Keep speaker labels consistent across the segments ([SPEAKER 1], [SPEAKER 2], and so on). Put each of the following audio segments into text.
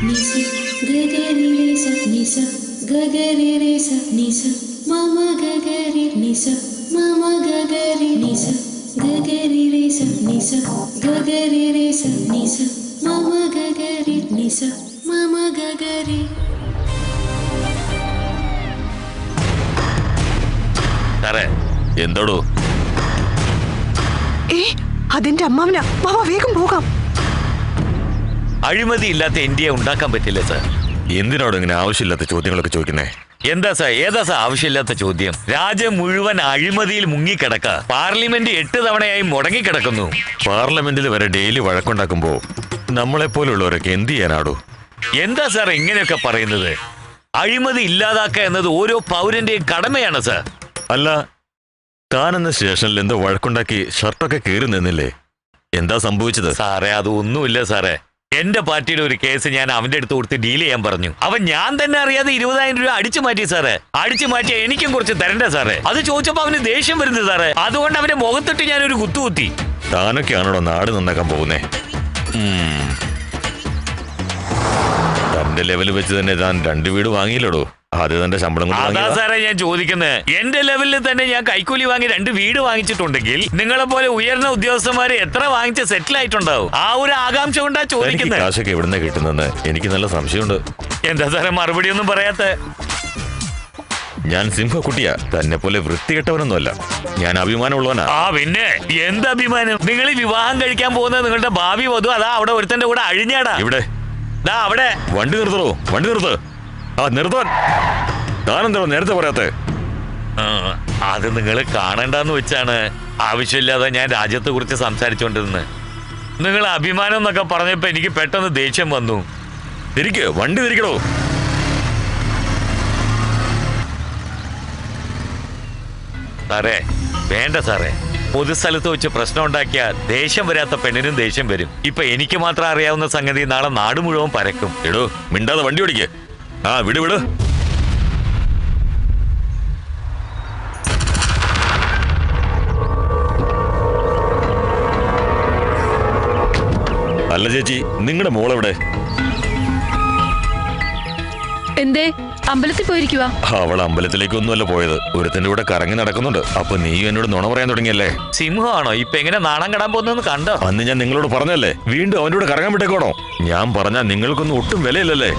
[SPEAKER 1] Nisa, gagari resa, nisa, gagari resa, nisa, mama gagari nisa, mama gagari nisa, gagari resa, nisa, gagari resa, nisa, mama gagari nisa, mama gagari.
[SPEAKER 2] എന്തോടോ?
[SPEAKER 3] അതിന്റെ അമ്മാവനാ. വാ വേഗം പോകാം.
[SPEAKER 2] അഴിമതി ഇല്ലാത്ത ഇന്ത്യയെ ഉണ്ടാക്കാൻ പറ്റില്ല സാർ.
[SPEAKER 4] എന്തിനോട് ഇങ്ങനെ ആവശ്യമില്ലാത്ത ചോദ്യങ്ങളൊക്കെ ചോദിക്കുന്നേ?
[SPEAKER 2] എന്താ സാർ ഏതാ സാർ ആവശ്യമില്ലാത്ത ചോദ്യം? രാജ്യം മുഴുവൻ അഴിമതിയിൽ മുങ്ങിക്കിടക്ക. പാർലമെന്റ് 8 തവണയായി മുടങ്ങിക്കിടക്കുന്നു.
[SPEAKER 4] പാർലമെന്റിൽ വരെ ഡെയിലി വഴക്കുണ്ടാക്കുമ്പോ നമ്മളെപ്പോലുള്ളവരൊക്കെ എന്ത് ചെയ്യാനാടോ?
[SPEAKER 2] എന്താ സാർ ഇങ്ങനെയൊക്കെ പറയുന്നത്? അഴിമതി ഇല്ലാതാക്കുക എന്നത് ഓരോ പൗരന്റെയും കടമയാണ് സാർ.
[SPEAKER 4] അല്ല, താനെന്ന സ്റ്റേഷനിൽ എന്തോ വഴക്കുണ്ടാക്കി ഷർട്ടൊക്കെ കീറി നിന്നില്ലേ? എന്താ സംഭവിച്ചത്?
[SPEAKER 2] സാറേ അതൊന്നുമില്ല സാറേ. എന്റെ പാർട്ടിയുടെ ഒരു കേസ് ഞാൻ അവന്റെ അടുത്ത് കൊടുത്ത് ഡീൽ ചെയ്യാൻ പറഞ്ഞു. അവൻ ഞാൻ തന്നെ അറിയാതെ 20,000 രൂപ അടിച്ചു മാറ്റി സാറേ. അടിച്ചു മാറ്റിയ എനിക്കും കുറച്ച് തരണ്ടേ സാറേ? അത് ചോദിച്ചപ്പോ അവന് ദേഷ്യം വരുന്നത് സാറേ. അതുകൊണ്ട് അവന്റെ മുഖത്തിട്ട് ഞാനൊരു കുത്തുകുത്തി.
[SPEAKER 4] താനൊക്കെയാണോ നാട് നന്നാക്കാൻ പോകുന്നേ? തന്റെ ലെവൽ വെച്ച് തന്നെ താൻ 2 വീട് വാങ്ങിയില്ലടോ. അത് തന്റെ ശമ്പളം.
[SPEAKER 2] അതാ സാറേ ഞാൻ ചോദിക്കുന്നത്. എന്റെ ലെവലിൽ തന്നെ ഞാൻ കൈക്കൂലി വാങ്ങി 2 വീട് വാങ്ങിച്ചിട്ടുണ്ടെങ്കിൽ നിങ്ങളെ പോലെ ഉയർന്ന ഉദ്യോഗസ്ഥന്മാര് എത്ര വാങ്ങിച്ച് സെറ്റിൽ ആയിട്ടുണ്ടാവും? ആ ഒരു ആകാംക്ഷ കൊണ്ടാ ചോദിക്കുന്നത്.
[SPEAKER 4] കാശൊക്കെ എവിടുന്ന കിട്ടുന്നെന്ന് എനിക്ക് നല്ല സംശയമുണ്ട്.
[SPEAKER 2] എന്താ സാറേ മറുപടി ഒന്നും പറയാത്ത?
[SPEAKER 4] ഞാൻ സിംഹക്കുട്ടിയാ. തന്നെ പോലെ വൃത്തികെട്ടവനൊന്നുമല്ല. ഞാൻ അഭിമാനമുള്ളവനാ.
[SPEAKER 2] ആ പിന്നെ എന്ത് അഭിമാനം? നിങ്ങൾ വിവാഹം കഴിക്കാൻ പോകുന്നത് നിങ്ങളുടെ ഭാവി വധു അതാ അവിടെ ഒരുത്തന്റെ കൂടെ അഴിഞ്ഞാടാ.
[SPEAKER 4] ഇവിടെ
[SPEAKER 2] അവിടെ
[SPEAKER 4] വണ്ടി നിർത്തണോ? വണ്ടി നിർത്ത്. ആ നിർത്താൻ. താനെന്തോ നേരത്തെ പറയാത്തെ?
[SPEAKER 2] അത് നിങ്ങൾ കാണണ്ടെന്ന് വെച്ചാണ് ആവശ്യമില്ലാതെ ഞാൻ രാജ്യത്തെ കുറിച്ച് സംസാരിച്ചോണ്ടിരുന്നത്. നിങ്ങൾ അഭിമാനം എന്നൊക്കെ പറഞ്ഞപ്പോ എനിക്ക് പെട്ടെന്ന് ദേഷ്യം വന്നു.
[SPEAKER 4] വണ്ടി തിരിക്കണോ?
[SPEAKER 2] സാറേ വേണ്ട സാറേ. പൊതുസ്ഥലത്ത് വെച്ച് പ്രശ്നം ഉണ്ടാക്കിയ ദേഷ്യം വരാത്ത പെണ്ണിനും ദേഷ്യം വരും. ഇപ്പൊ എനിക്ക് മാത്രം അറിയാവുന്ന സംഗതി നാളെ നാട് മുഴുവൻ പരക്കും.
[SPEAKER 4] എടോ മിണ്ടാതെ വണ്ടി ഓടിക്കേ. ആ വിട് വിട്. അല്ല ചേച്ചി, നിങ്ങളുടെ മോളെവിടെ?
[SPEAKER 5] എന്തേ അമ്പലത്തിൽ പോയിരിക്കുവാ?
[SPEAKER 4] അവൾ അമ്പലത്തിലേക്കൊന്നുമല്ല പോയത്. ഒരുത്തന്റെ കൂടെ കറങ്ങി നടക്കുന്നുണ്ട്. അപ്പൊ നീയും എന്നോട് നുണ പറയാൻ തുടങ്ങിയല്ലേ?
[SPEAKER 2] സിംഹമാണോ ഇപ്പൊ എങ്ങനെ നാണം കെടാൻ പോകുന്നെന്ന് കണ്ടോ?
[SPEAKER 4] അന്ന് ഞാൻ നിങ്ങളോട് പറഞ്ഞല്ലേ വീണ്ടും അവന്റെ കൂടെ കറങ്ങാൻ വിട്ടേക്കോണോ? ഞാൻ പറഞ്ഞാ നിങ്ങൾക്കൊന്നും ഒട്ടും വിലയില്ലല്ലേ?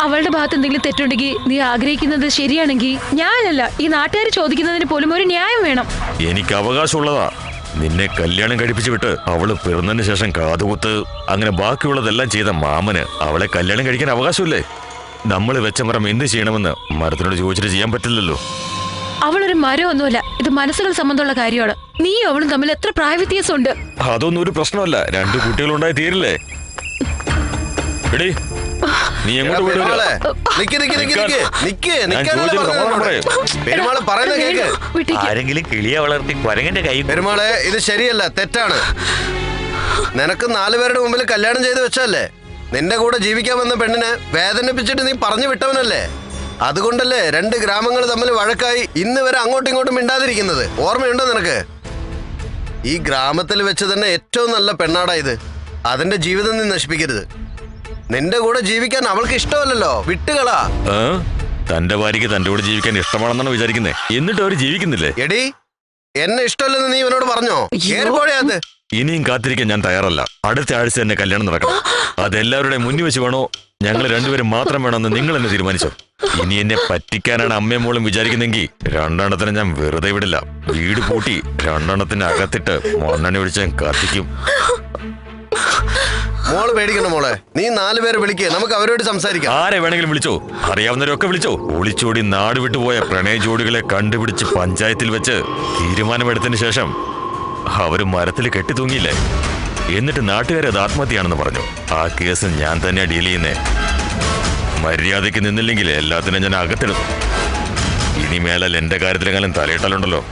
[SPEAKER 5] അവളുടെ ഭാഗത്ത് എന്തെങ്കിലും തെറ്റുണ്ടെങ്കിൽ നീ ആഗ്രഹിക്കുന്നത് ശരിയാണെങ്കിൽ ഞാനല്ല ഈ നാട്ടുകാർ ചോദിക്കുന്നതിന് പോലും ഒരു ന്യായം വേണം.
[SPEAKER 4] എനിക്ക് അവകാശമുള്ളതാ. നിന്നെ കല്യാണം കഴിപ്പിച്ചു വിട്ട് അവള് പിറന്നതിന് ശേഷം കാതുകുത്ത് അങ്ങനെ ബാക്കിയുള്ളതെല്ലാം ചെയ്ത മാമന് അവളെ കല്യാണം കഴിക്കാൻ അവകാശമില്ലേ? നമ്മൾ വെച്ച മരം എന്ത് ചെയ്യണമെന്ന് മരത്തിനോട് ചോദിച്ചിട്ട് ചെയ്യാൻ പറ്റില്ലല്ലോ.
[SPEAKER 5] അവളൊരു മരം ഒന്നുമല്ല, ഇത് മനസ്സുകൾ സംബന്ധമുള്ള കാര്യമാണ്. നീ അവളും തമ്മിൽ എത്ര പ്രായവ്യത്യാസമുണ്ട്.
[SPEAKER 4] അതൊന്നും ഒരു പ്രശ്നമല്ല. 2 കുട്ടികളുണ്ടായി തീരില്ലേ? എടീ നീ എങ്ങോട്ട്
[SPEAKER 2] ആരെങ്കിലും കിളിയെ വളർത്തി കുരങ്ങന്റെ കൈ?
[SPEAKER 6] പെരുമാളെ ഇത് ശരിയല്ല, തെറ്റാണ്. നിനക്ക് 4 പേരുടെ മുമ്പിൽ കല്യാണം ചെയ്ത് വെച്ചല്ലേ? നിന്റെ കൂടെ ജീവിക്കാൻ വന്ന പെണ്ണിനെ വേദനിപ്പിച്ചിട്ട് നീ പറഞ്ഞു വിട്ടവനല്ലേ? അതുകൊണ്ടല്ലേ 2 ഗ്രാമങ്ങൾ തമ്മിൽ വഴക്കായി ഇന്ന് വരെ അങ്ങോട്ടും ഇങ്ങോട്ടും മിണ്ടാതിരിക്കുന്നത്. ഓർമ്മയുണ്ടോ നിനക്ക്? ഈ ഗ്രാമത്തിൽ വെച്ച് തന്നെ ഏറ്റവും നല്ല പെണ്ണാടാ ഇത്. അതിന്റെ ജീവിതം നീ നശിപ്പിക്കരുത്. നിന്റെ കൂടെ ജീവിക്കാൻ അവൾക്ക് ഇഷ്ടമല്ലല്ലോ, വിട്ടുകളാ.
[SPEAKER 4] തന്റെ ഭാര്യക്ക് തന്റെ കൂടെ ജീവിക്കാൻ ഇഷ്ടമാണെന്നാണ് വിചാരിക്കുന്നേ. എന്നിട്ട് അവര് ജീവിക്കുന്നില്ലേ?
[SPEAKER 6] എടി എന്നെ ഇഷ്ടമല്ലെന്ന് നീ ഇവനോട് പറഞ്ഞോ? ഏർപ്പോഴത്
[SPEAKER 4] ഇനിയും കാത്തിരിക്കാൻ ഞാൻ തയ്യാറല്ല. അടുത്ത ആഴ്ച തന്നെ കല്യാണം നടക്കണം. അതെല്ലാവരുടെയും മുന്നിൽ വെച്ച് വേണോ? ഞങ്ങൾ 2 പേരും മാത്രം വേണമെന്ന് നിങ്ങൾ എന്നെ തീരുമാനിച്ചോ? ഇനി എന്നെ പറ്റിക്കാനാണ് അമ്മയും മോളും വിചാരിക്കുന്നെങ്കിൽ 2 ഞാൻ വെറുതെ വിടില്ല. വീട് പൂട്ടി 2 അകത്തിട്ട് മണ്ണെണ്ണ ഒഴിച്ച് ഞാൻ കത്തിക്കും.
[SPEAKER 6] മോള് പേടിക്കണം മോളെ. നീ 4 പേരെ വിളിക്കേ, നമുക്ക് അവരോട് സംസാരിക്കാം.
[SPEAKER 4] ആരെ വേണമെങ്കിലും വിളിച്ചോ, അറിയാവുന്നവരൊക്കെ വിളിച്ചോ. ഒളിച്ചോടി നാട് വിട്ടുപോയ പ്രണയ ജോഡികളെ കണ്ടുപിടിച്ച് പഞ്ചായത്തിൽ വെച്ച് തീരുമാനമെടുത്തതിന് ശേഷം അവര് മരത്തിൽ കെട്ടിത്തൂങ്ങിയില്ലേ? എന്നിട്ട് നാട്ടുകാരെ അത് ആത്മഹത്യയാണെന്ന് പറഞ്ഞു. ആ കേസ് ഞാൻ തന്നെയാ ഡീൽ ചെയ്യുന്നേ. മര്യാദയ്ക്ക് നിന്നില്ലെങ്കിൽ എല്ലാത്തിനും ഞാൻ അകത്തിടും. ഇനി മേലാൽ എന്റെ കാര്യത്തിലെങ്കിലും തലയിട്ടാലുണ്ടല്ലോ.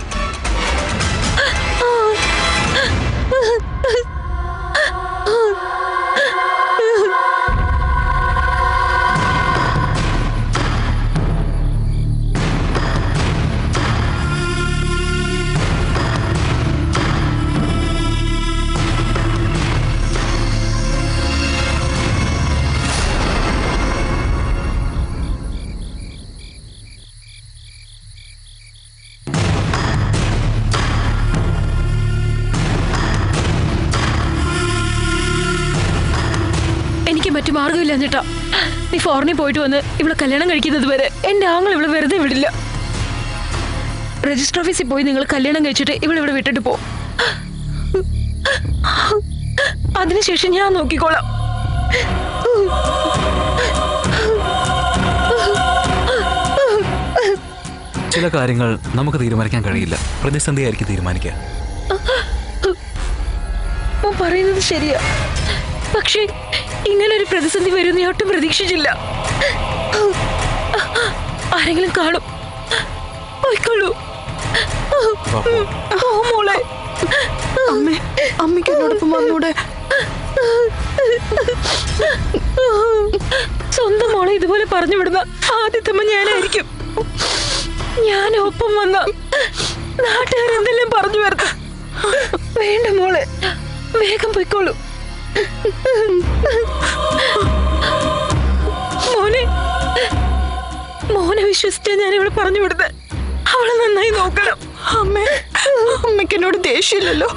[SPEAKER 5] മറ്റു മാർഗമില്ല എന്നിട്ടാ. നീ ഫോറിനിൽ പോയിട്ട് വന്ന് ഇവിടെ കല്യാണം കഴിക്കുന്നത് വരെ എന്റെ ആങ്ങൾ ഇവിടെ വെറുതെ വിടില്ല. രജിസ്റ്റർ ഓഫീസിൽ പോയി നിങ്ങൾ കല്യാണം കഴിച്ചിട്ട് ഇവിടെ വിട്ടിട്ട് പോ. അതിനുശേഷം ഞാൻ നോക്കിക്കോളാം.
[SPEAKER 7] ചില കാര്യങ്ങൾ നമുക്ക് തീരുമാനിക്കാൻ കഴിയില്ല, പ്രതിസന്ധിയായിരിക്കും തീരുമാനിക്കുക.
[SPEAKER 5] പറയുന്നത് ശരിയാ, പക്ഷേ ഇങ്ങനൊരു പ്രതിസന്ധി വരുന്ന ഞാൻ ഒട്ടും പ്രതീക്ഷിച്ചില്ല. ആരെങ്കിലും കാണും. പോയിക്കോളൂ. മോളെ,
[SPEAKER 3] അമ്മേ, അമ്മയ്ക്ക് എന്നോടൊപ്പം വന്നൂടെ?
[SPEAKER 5] സ്വന്തം മോളെ ഇതുപോലെ പറഞ്ഞു വിടുന്ന ആദ്യത്തെ ഞാനായിരിക്കും. ഞാൻ ഒപ്പം വന്ന നാട്ടുകാരെന്തെല്ലാം പറഞ്ഞു വരുന്നു. വേണ്ട മോളെ, വേഗം പോയിക്കോളൂ. മോനെ വിശ്വസിച്ചാ ഞാൻ ഇവിടെ പറഞ്ഞു വിടുന്നത്. അവളെ നന്നായി നോക്കണം.
[SPEAKER 3] അമ്മേ, അമ്മയ്ക്ക് എന്നോട് ദേഷ്യമില്ലല്ലോ?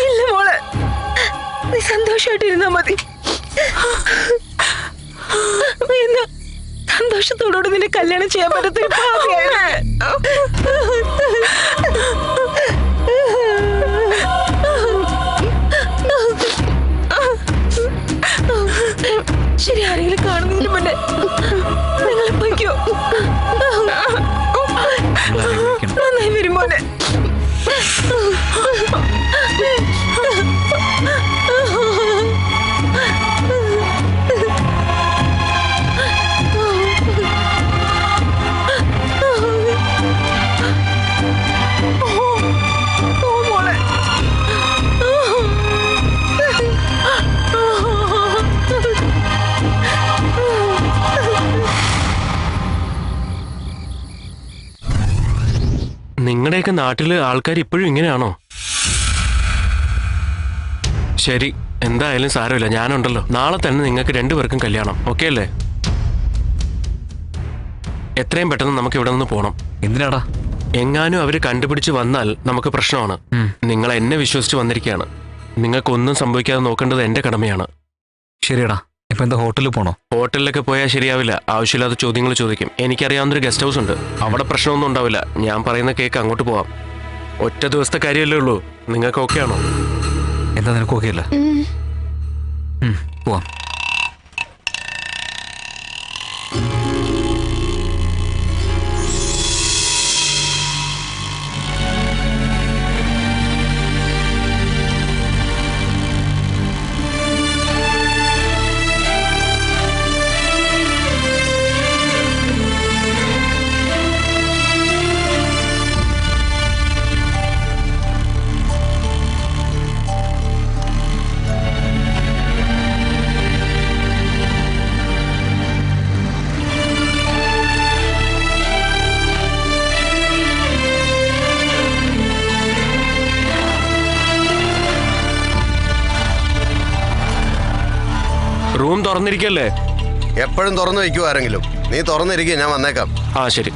[SPEAKER 5] ഇല്ല മോളെ, നീ സന്തോഷമായിട്ടിരുന്നാ മതി. എന്നാ സന്തോഷത്തോടുകൂടി നിന്നെ കല്യാണം ചെയ്യാൻ പറ്റത്തൊരു ശരി. ആരെങ്കിലും കാണുന്നതിന് മുന്നേ നിങ്ങൾ പോയിക്കോ. നന്നായി വരും മോനെ.
[SPEAKER 8] നിങ്ങളുടെയൊക്കെ നാട്ടില് ആൾക്കാർ ഇപ്പോഴും ഇങ്ങനെയാണോ? ശരി, എന്തായാലും സാരമില്ല, ഞാനുണ്ടല്ലോ. നാളെ തന്നെ നിങ്ങൾക്ക് രണ്ടുപേർക്കും കല്യാണം, ഓക്കെ അല്ലേ? എത്രയും പെട്ടെന്ന് നമുക്ക് ഇവിടെ നിന്ന് പോകണം.
[SPEAKER 7] എന്തിനാടാ?
[SPEAKER 8] എങ്ങാനും അവര് കണ്ടുപിടിച്ച് വന്നാൽ നമുക്ക് പ്രശ്നമാണ്. നിങ്ങൾ എന്നെ വിശ്വസിച്ച് വന്നിരിക്കുകയാണ്. നിങ്ങൾക്കൊന്നും സംഭവിക്കാതെ നോക്കേണ്ടത് എന്റെ കടമയാണ്.
[SPEAKER 7] ശരിയടാ, ഇപ്പൊ എന്താ ഹോട്ടലിൽ പോണോ?
[SPEAKER 8] ഹോട്ടലിലൊക്കെ പോയാൽ ശരിയാവില്ല. ആവശ്യമില്ലാത്ത ചോദ്യങ്ങൾ ചോദിക്കും. എനിക്കറിയാവുന്നൊരു ഗസ്റ്റ് ഹൗസ് ഉണ്ട്, അവിടെ പ്രശ്നമൊന്നും ഉണ്ടാവില്ല. ഞാൻ പറയുന്ന കേക്ക് അങ്ങോട്ട് പോവാം. ഒറ്റ ദിവസത്തെ കാര്യമല്ലേ ഉള്ളൂ. നിങ്ങൾക്ക് ഓക്കെ ആണോ?
[SPEAKER 7] എന്താ, നിനക്ക് ഓക്കെ അല്ല? പോവാം.
[SPEAKER 8] റൂം തുറന്നിരിക്കല്ലേ?
[SPEAKER 6] എപ്പോഴും തുറന്നു വയ്ക്കൂ ആരെങ്കിലും. നീ തുറന്നിരിക്കുക, ഞാൻ വന്നേക്കാം.
[SPEAKER 8] ആ ശരി.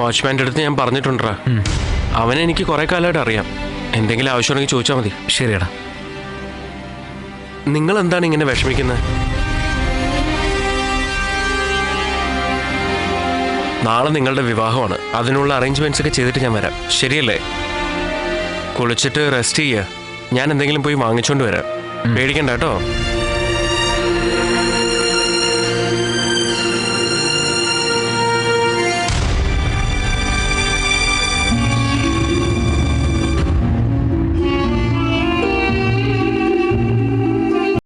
[SPEAKER 8] വാച്ച്മാൻ്റെ അടുത്ത് ഞാൻ പറഞ്ഞിട്ടുണ്ടാ. അവനെ എനിക്ക് കുറെ കാലമായിട്ട് അറിയാം. എന്തെങ്കിലും ആവശ്യമുണ്ടെങ്കിൽ ചോദിച്ചാൽ മതി.
[SPEAKER 7] ശരിയടാ.
[SPEAKER 8] നിങ്ങൾ എന്താണ് ഇങ്ങനെ വിഷമിക്കുന്നത്? നാളെ നിങ്ങളുടെ വിവാഹമാണ്. അതിനുള്ള അറേഞ്ച്മെന്റ്സ് ഒക്കെ ചെയ്തിട്ട് ഞാൻ വരാം. ശരിയല്ലേ? കുളിച്ചിട്ട് റെസ്റ്റ് ചെയ്യുക. ഞാൻ എന്തെങ്കിലും പോയി വാങ്ങിച്ചോണ്ട് വരാം. പേടിക്കണ്ട കേട്ടോ.